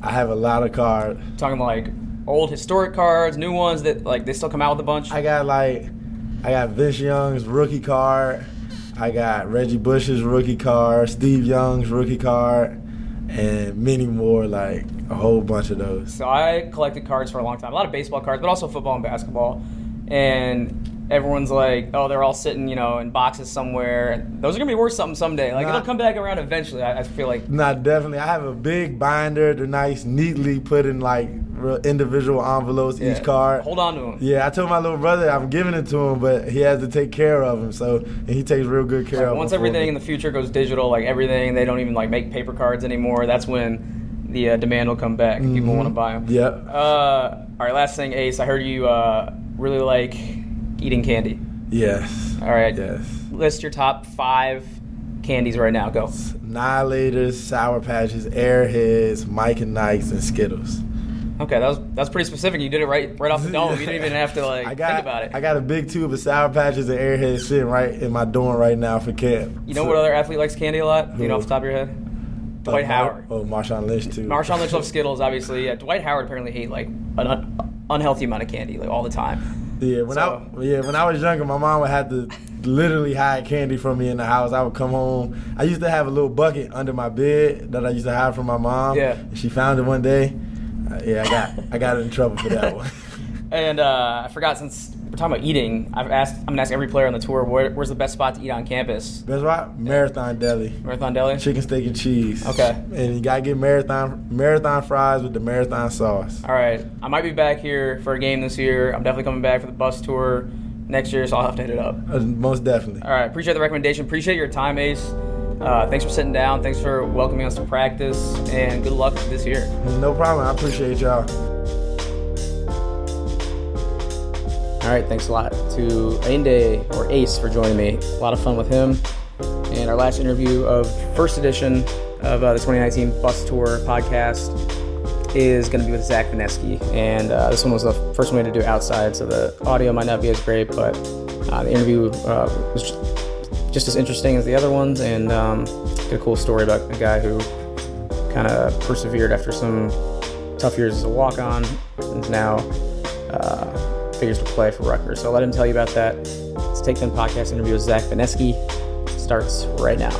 have a lot of cards. Talking about old historic cards, new ones that they still come out with a bunch? I got Vince Young's rookie card. I got Reggie Bush's rookie card, Steve Young's rookie card, and many more, a whole bunch of those. So I collected cards for a long time. A lot of baseball cards, but also football and basketball. And everyone's like, oh, they're all sitting, in boxes somewhere. Those are going to be worth something someday. Like, it'll come back around eventually, I feel like. Definitely. I have a big binder. They're nice, neatly put in, like, individual envelopes, each card. Hold on to them. Yeah, I told my little brother I'm giving it to him, but he has to take care of them. So, and he takes real good care of them. Once everything in the future goes digital, like everything, they don't even, like, make paper cards anymore. That's when the demand will come back. Mm-hmm. People want to buy them. Yep. All right, last thing, Ace. I heard you really like eating candy. Yes. All right. Yes. List your top 5 candies right now. Go. Annihilators, Sour Patches, Airheads, Mike and Nikes, and Skittles. Okay, that's pretty specific. You did it right off the dome. You didn't even have to think about it. I got a big tube of Sour Patches and Airheads sitting right in my dorm right now for camp. You know what other athlete likes candy a lot? Do you know off the top of your head? Dwight Howard. Oh, Marshawn Lynch too. Marshawn Lynch loves Skittles, obviously. Yeah, Dwight Howard apparently ate like an unhealthy amount of candy like all the time. Yeah, when I was younger, my mom would have to literally hide candy from me in the house. I would come home. I used to have a little bucket under my bed that I used to hide from my mom. Yeah. And she found it one day. I got in trouble for that one. And I forgot, since we're talking about eating, I'm gonna ask every player on the tour, where's the best spot to eat on campus? Best spot? Marathon Deli. Marathon Deli? Chicken, steak, and cheese. Okay. And you gotta get marathon fries with the marathon sauce. All right. I might be back here for a game this year. I'm definitely coming back for the bus tour next year, so I'll have to hit it up. Most definitely. All right. Appreciate the recommendation. Appreciate your time, Ace. Thanks for sitting down. Thanks for welcoming us to practice, and good luck this year. No problem. I appreciate y'all. All right, thanks a lot to Ayinde, or Ace, for joining me. A lot of fun with him. And our last interview of first edition of the 2019 Bus Tour podcast is going to be with Zach Venesky. And this one was the first one we had to do outside, so the audio might not be as great, but the interview was just as interesting as the other ones, and get a cool story about a guy who kind of persevered after some tough years as a walk-on and now figures to play for Rutgers. So I'll let him tell you about that. This Take 10 podcast interview with Zach Venesky starts right now.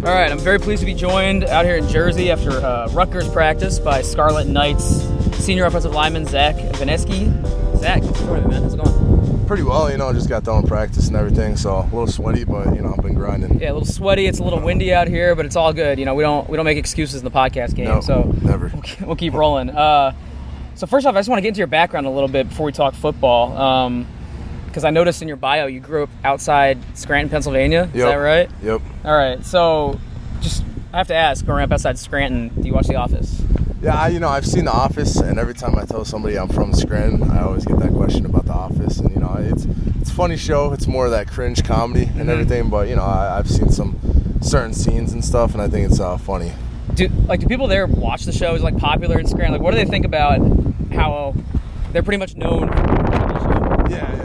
All right, I'm very pleased to be joined out here in Jersey after Rutgers practice by Scarlet Knights senior offensive lineman Zach Venesky. Zach, what's going on, man? How's it going? Pretty well, just got done practice and everything, so a little sweaty, but I've been grinding. Yeah, a little sweaty. It's a little windy out here, but it's all good. We don't make excuses in the podcast game. No, so never. We'll keep rolling. So first off, I just want to get into your background a little bit before we talk football, because I noticed in your bio you grew up outside Scranton, Pennsylvania. Is that right? Yep. All right. So just I have to ask, growing up outside Scranton, do you watch The Office? Yeah, I've seen The Office, and every time I tell somebody I'm from Scranton, I always get that question about The Office. And it's a funny show. It's more of that cringe comedy and everything, but I've seen some certain scenes and stuff, and I think it's funny. Do people there watch the show? Is it popular in Scranton? Like, what do they think about how they're pretty much known for the show? Yeah.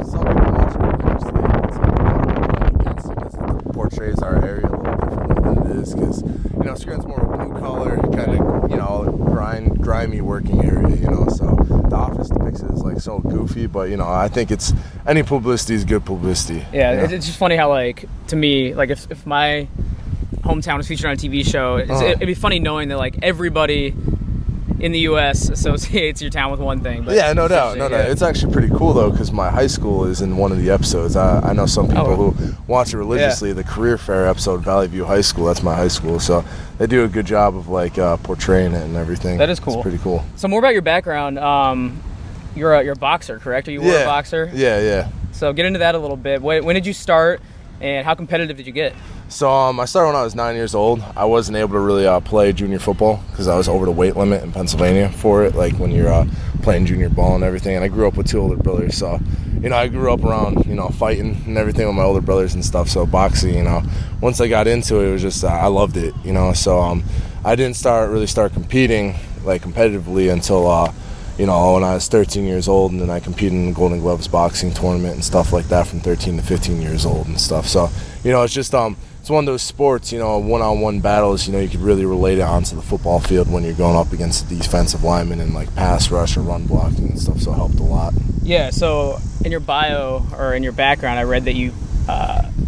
Some people watch it religiously, and some people don't against it because it portrays our area a little differently than it is. Because Scranton's more of a blue collar kind of grimy working area. So The Office depicts it as so goofy, but I think it's any publicity is good publicity. Yeah, it's just funny how to me if my hometown was featured on a TV show, it'd be funny knowing that everybody in the U.S. associates your town with one thing. But yeah, no doubt. It's actually pretty cool though, because my high school is in one of the episodes. I know some people who watch it religiously. Yeah. The career fair episode, Valley View High School, that's my high school. So they do a good job of portraying it and everything. That is cool. It's pretty cool. So more about your background. You're a boxer, correct? Are you a boxer? Yeah. So get into that a little bit. When did you start, and how competitive did you get? So I started when I was 9 years old. I wasn't able to really play junior football because I was over the weight limit in Pennsylvania for it, when you're playing junior ball and everything. And I grew up with 2 older brothers, so I grew up around fighting and everything with my older brothers and stuff. So boxing, once I got into it, it was just I loved it, So I didn't really start competing competitively until when I was 13 years old, and then I competed in the Golden Gloves boxing tournament and stuff like that from 13 to 15 years old and stuff. So it's just it's one of those sports, one-on-one battles, you could really relate it onto the football field when you're going up against the defensive lineman and pass rush or run blocking and stuff, so it helped a lot. Yeah, so in your bio or in your background, I read that you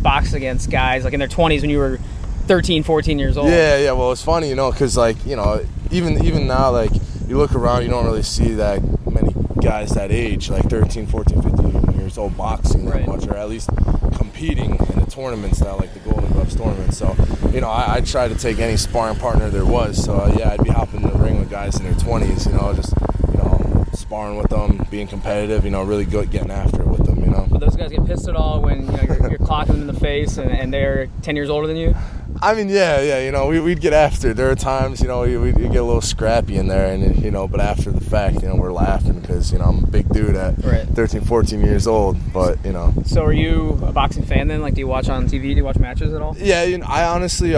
boxed against guys in their 20s when you were 13, 14 years old. Yeah, well, it's funny, because even now, you look around, you don't really see that many guys that age, like 13, 14, 15 years old, boxing that Right. much, or at least competing in the tournaments now, like the Golden Gloves tournament. So, you know, I try to take any sparring partner there was. So, yeah, I'd be hopping in the ring with guys in their 20s, you know, just, you know, sparring with them, being competitive, you know, really good getting after it with them, you know. But those guys get pissed at all when, you know, you're clocking them in the face and they're 10 years older than you? I mean, yeah, you know, we'd get after it. There are times, you know, we'd get a little scrappy in there, and, you know, but after the fact, you know, we're laughing because, you know, I'm a big dude at Right. 13, 14 years old, but, you know. So are you a boxing fan then? Like, do you watch on TV? Do you watch matches at all? Yeah, you know, I honestly,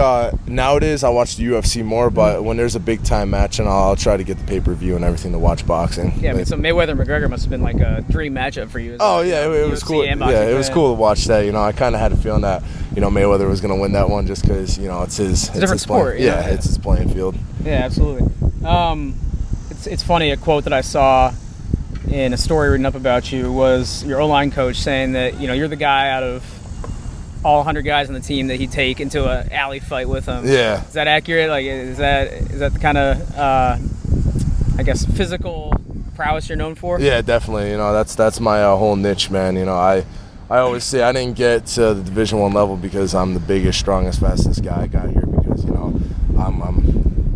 nowadays I watch the UFC more, but when there's a big-time match, and I'll try to get the pay-per-view and everything to watch boxing. Yeah, I mean, so Mayweather and McGregor must have been like a dream matchup for you. Oh, yeah, it was cool. Yeah, it was cool to watch that. You know, I kind of had a feeling that, you know, Mayweather was going to win that one just because, you know, it's his... It's a different sport. Yeah, it's his playing field. Yeah, absolutely. It's funny, a quote that I saw in a story written up about you was your O-line coach saying that, you know, you're the guy out of all 100 guys on the team that he'd take into an alley fight with him. Yeah. Is that accurate? Like, is that the kind of, I guess, physical prowess you're known for? Yeah, definitely. You know, that's my whole niche, man. You know, I always say I didn't get to the Division I level because I'm the biggest, strongest, fastest guy I got here because, you know, I'm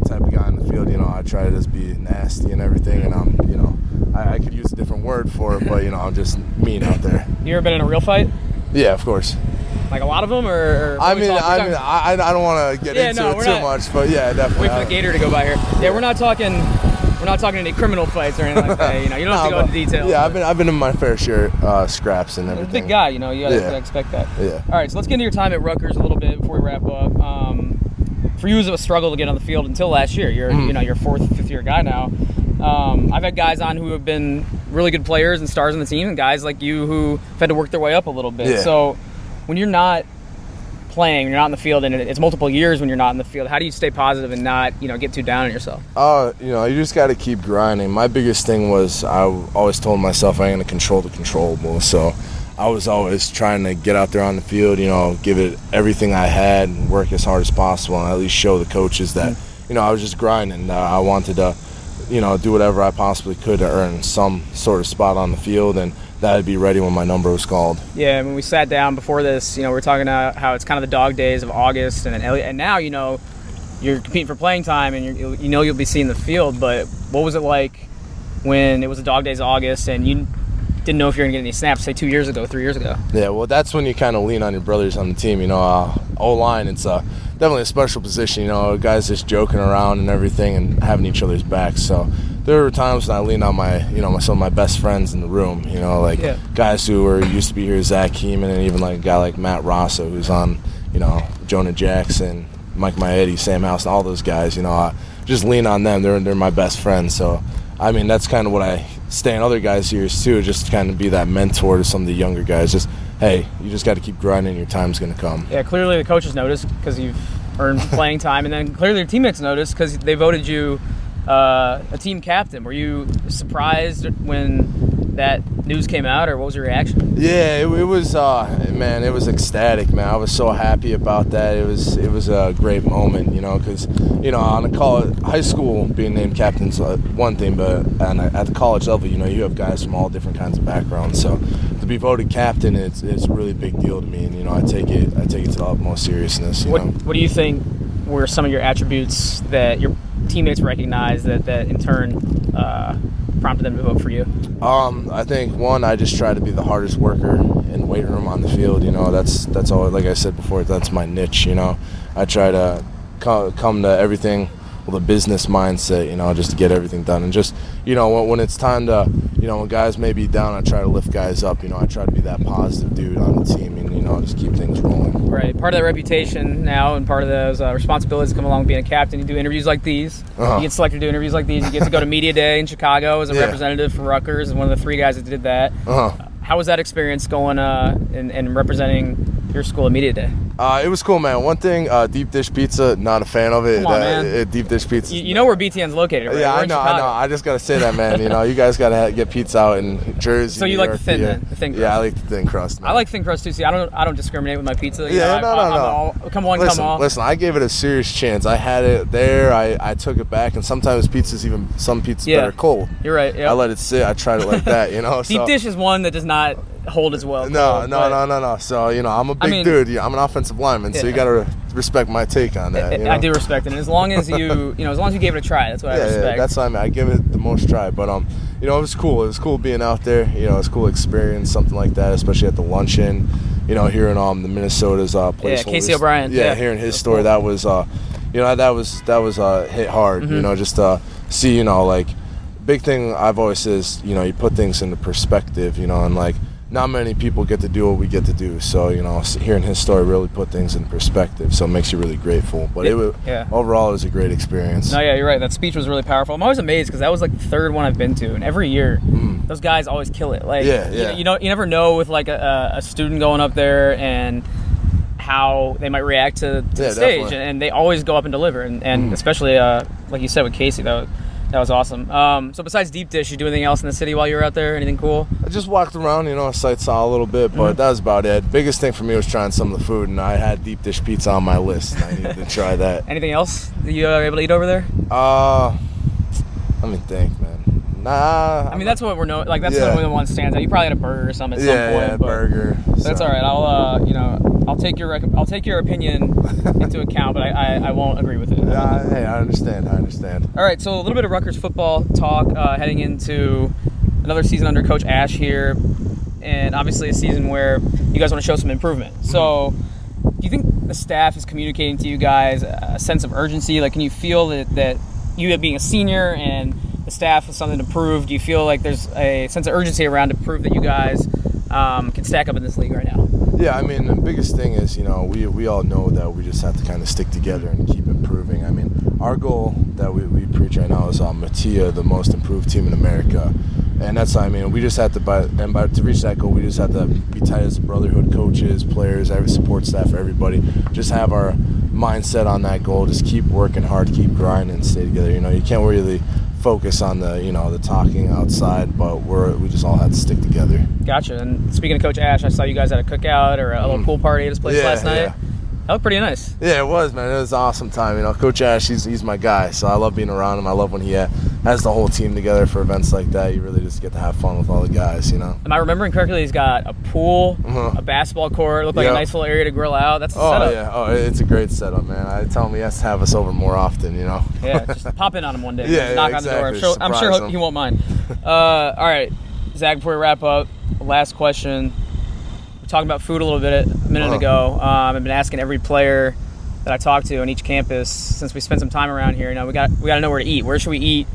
the type of guy in the field, you know, I try to just be nasty and everything, and I'm, you know, I could use a different word for it, but, you know, I'm just mean out there. You ever been in a real fight? Yeah, of course. Like a lot of them, or I don't want to get into it too much, but yeah, definitely. Wait for the gator to go by here. Yeah, we're not talking any criminal fights or anything like that. You know, you don't have to go into details. Yeah, I've been in my fair share scraps and everything. Big guy, you know, you gotta expect that. Yeah. All right, so let's get into your time at Rutgers a little bit before we wrap up. For you, it was a struggle to get on the field until last year. You're you know, you're fourth, fifth year guy now. I've had guys on who have been really good players and stars on the team, and guys like you who have had to work their way up a little bit. Yeah. So when you're not playing, you're not in the field, and it's multiple years when you're not in the field, how do you stay positive and not, you know, get too down on yourself? You know, you just got to keep grinding. My biggest thing was I always told myself I ain't going to control the controllable. So I was always trying to get out there on the field, you know, give it everything I had and work as hard as possible and at least show the coaches that, you know, I was just grinding. I wanted to, you know, do whatever I possibly could to earn some sort of spot on the field, and that I'd be ready when my number was called. Yeah, when we sat down before this, you know, we were talking about how it's kind of the dog days of August, and now, you know, you're competing for playing time, and you know you'll be seeing the field. But what was it like when it was the dog days of August and you didn't know if you were going to get any snaps, say 2 years ago, 3 years ago? Yeah, well, that's when you kind of lean on your brothers on the team. You know, O-line, it's definitely a special position. You know, guys just joking around and everything and having each other's backs. So there were times when I leaned on some of my best friends in the room. You know, like guys who used to be here, Zach Heeman, and even like a guy like Matt Rosso, who's on, you know, Jonah Jackson, Mike Maetti, Sam House, and all those guys. You know, I just lean on them. They're my best friends. So I mean, that's kind of what I stay in other guys' ears too, just to kind of be that mentor to some of the younger guys. Just, hey, you just got to keep grinding, your time's going to come. Yeah, clearly the coaches noticed because you've earned playing time, and then clearly your teammates noticed because they voted you a team captain. Were you surprised when that news came out, or what was your reaction? Yeah, it was man, it was ecstatic, man. I was so happy about that. It was a great moment, you know, because, you know, on a high school, being named captain's one thing, but at the college level, you know, you have guys from all different kinds of backgrounds. So to be voted captain, it's a really big deal to me, and, you know, I take it to the utmost seriousness. You know? What do you think were some of your attributes that your teammates recognized that in turn prompted them to vote for you? I think, one, I just try to be the hardest worker in the weight room on the field. You know, that's all. Like I said before, that's my niche. You know, I try to come to everything with a business mindset. You know, just to get everything done, and just, you know, when it's time to, you know, when guys may be down, I try to lift guys up. You know, I try to be that positive dude on the team, and, you know, just keep things rolling. Right. Part of that reputation now, and part of those responsibilities come along with being a captain. You do interviews like these. You get selected to do interviews like these. You get to go to Media Day in Chicago as a representative for Rutgers, and one of the 3 guys that did that. How was that experience going and representing your school at Media Day? It was cool, man. One thing, deep dish pizza, not a fan of it. Come on, man. Deep dish pizza. You know where BTN's located, right? Yeah, We're I in know. Chicago. I just got to say that, man. You guys got to get pizza out in Jersey. So you New like York, the thin, yeah. then? The thin crust? Yeah, I like the thin crust, man. I like thin crust too. See, I don't discriminate with my pizza. You know, no. Come one, listen, come all. Listen, I gave it a serious chance. I had it there. I took it back, and sometimes some pizzas that are cold. You're right. Yep. I let it sit. I tried it like that. Deep dish is one that does not hold as well. No. So I'm a big dude. Yeah, I'm an offensive lineman, so you got to respect my take on that. I do respect it. And as long as you gave it a try, that's what I respect. Yeah, that's what I mean. I give it the most try, but it was cool. It was cool being out there. It was a cool experience, something like that, especially at the luncheon. Hearing the Minnesota's place. Yeah, Casey O'Brien. Yeah, hearing his story, that was that was hit hard. Mm-hmm. Just see like big thing I've always says you put things into perspective. And like not many people get to do what we get to do. So hearing his story really put things in perspective. So it makes you really grateful. But overall it was a great experience. No, yeah, you're right. That speech was really powerful. I'm always amazed because that was like the third one I've been to, and every year those guys always kill it. Like you never know with like a student going up there and how they might react to the stage, definitely. and they always go up and deliver. And especially like you said with Casey, that was awesome. So besides deep dish, you do anything else in the city while you were out there? Anything cool? I just walked around, sight saw a little bit, but that was about it. Biggest thing for me was trying some of the food, and I had deep dish pizza on my list, and I needed to try that. Anything else that you were able to eat over there? Let me think, man. Nah. I mean, that's what we're known. Like that's the only one that stands out. You probably had a burger or something at some point. Yeah, burger. That's all right. I'll take your opinion into account, but I won't agree with it. Hey, I understand. All right, so a little bit of Rutgers football talk heading into another season under Coach Ash here, and obviously a season where you guys want to show some improvement. So, do you think the staff is communicating to you guys a sense of urgency? Like, can you feel that you being a senior and the staff with something to prove? Do you feel like there's a sense of urgency around to prove that you guys can stack up in this league right now? Yeah, I mean, the biggest thing is, we all know that we just have to kind of stick together and keep improving. I mean, our goal that we preach right now is Matia, the most improved team in America. And that's, we just have to, to reach that goal, we just have to be tight as a brotherhood, coaches, players, every support staff, everybody. Just have our mindset on that goal. Just keep working hard, keep grinding, and stay together. You can't really focus on the talking outside, but we just all have to stick together. Gotcha. And speaking of Coach Ash, I saw you guys at a cookout or a little pool party at his place last night. Yeah. That looked pretty nice. Yeah, it was, man. It was an awesome time. Coach Ash, he's my guy, so I love being around him. I love when he has the whole team together for events like that. You really just get to have fun with all the guys, Am I remembering correctly? He's got a pool, a basketball court, looked like a nice little area to grill out. That's the setup. Yeah. It's a great setup, man. I tell him he has to have us over more often, Yeah, just pop in on him one day. Yeah, knock exactly. on the door. I'm sure he won't mind. All right, Zach, before we wrap up, last question. We're talking about food a little bit a minute ago. I've been asking every player that I talked to on each campus since we spent some time around here. We got to know where to eat. Where should we eat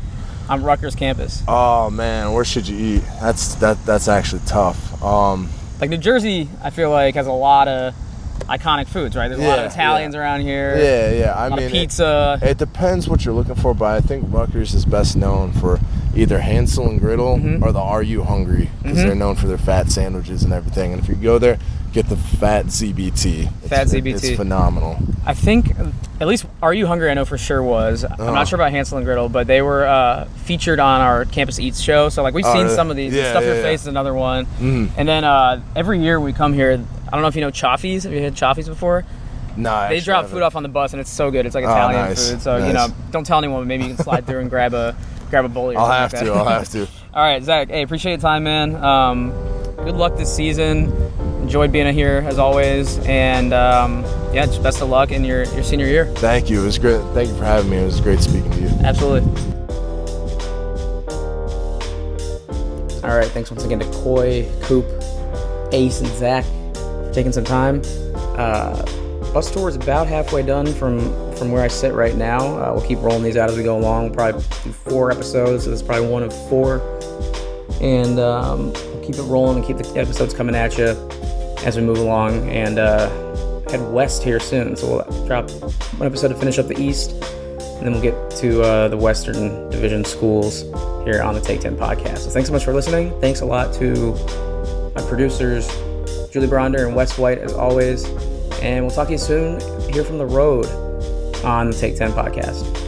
on Rutgers campus? Oh man, where should you eat? That's actually tough. Like New Jersey, I feel like has a lot of iconic foods, right? There's a lot of Italians around here. Yeah. I mean, pizza. It depends what you're looking for, but I think Rutgers is best known for either Hansel and Gretel or the Are You Hungry, because they're known for their fat sandwiches and everything. And if you go there, get the Fat ZBT. It's phenomenal. I think at least Are You Hungry I know for sure was. I'm not sure about Hansel and Gretel, but they were featured on our Campus Eats show. So like we've seen some of these. Stuff Your Face is another one. And then every year we come here, I don't know if you know Chaffee's. Have you had Chaffee's before? No, they drop food off on the bus and it's so good. It's like Italian food. So don't tell anyone, but maybe you can slide through and grab a bowl. Or I'll have to. All right, Zach. Hey, appreciate your time, man. Good luck this season. Enjoyed being here as always, and just best of luck in your senior year. Thank you. It was great. Thank you for having me. It was great speaking to you. Absolutely. All right, thanks once again to Coy, Coop, Ace, and Zach for taking some time. Bus tour is about halfway done from where I sit right now. We'll keep rolling these out as we go along. We'll probably do 4 episodes, so this is probably one of 4. And we'll keep it rolling and keep the episodes coming at you as we move along, and head west here soon. So we'll drop one episode to finish up the East, and then we'll get to the Western Division schools here on the Take 10 podcast. So thanks so much for listening. Thanks a lot to my producers, Julie Bronder and Wes White as always. And we'll talk to you soon here from the road on the Take 10 podcast.